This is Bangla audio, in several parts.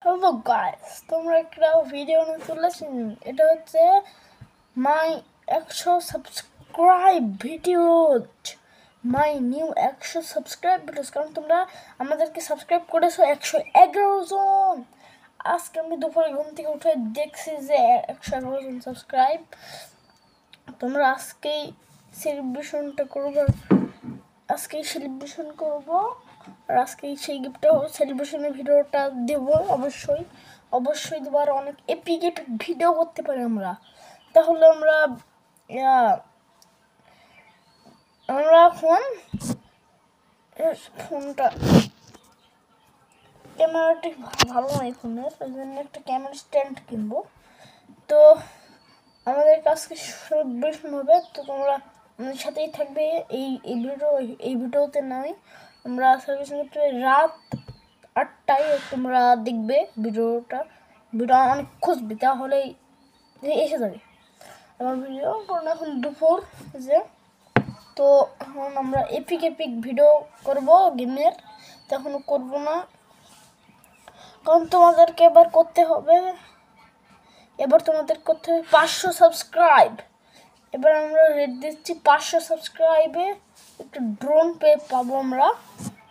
হ্যালো গাইস, তোমরা একটা ভিডিও নিয়ে চলেছি। এটা হচ্ছে মাই 100 subscribe videos, my new 100 subscribe videos. কারণ তোমরা আমাদেরকে সাবস্ক্রাইব করেছো 111 জন। আজকে আমি দুপুরে ঘুম থেকে উঠে দেখছি যে 111 জন সাবস্ক্রাইব। তোমরা আজকেই সেলিব্রেশনটা করবো, আর আজকে সেই গিফটটা সেলিব্রেশনের ভিডিওটা দেবো। অবশ্যই দেবো। আর অনেক এপিক ভিডিও করতে পারি আমরা। তাহলে আমরা এখন ফোনটা ক্যামেরাটি ভালো নয় ফোনের, ওই জন্য একটা ক্যামেরা স্ট্যান্ড কিনবো। তো আমাদের কাছে সেলিব্রেশন হবে, তো তোমরা আমাদের সাথেই থাকবে। এই ভিডিওতে নয়, আমরা সেলিব্রেশন করতে রাত 8টায় তোমরা দেখবে ভিডিও অনেক খুঁজবে, তাহলেই এসে যাবে আমার ভিডিও। কারণ এখন দুপুর যে, তো এখন আমরা এপিক ভিডিও করব গেমের। তখন করবো না, কারণ তোমাদেরকে এবার করতে হবে 500 সাবস্ক্রাইব। এবার আমরা রেট দিচ্ছি 500 সাবস্ক্রাইবে একটু ড্রোন পাবো আমরা।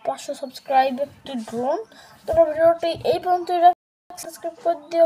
500 সাবস্ক্রাইবে একটি ড্রোন। তোমরা ভিডিওটি এই পর্যন্ত সাবস্ক্রাইব করে দিও।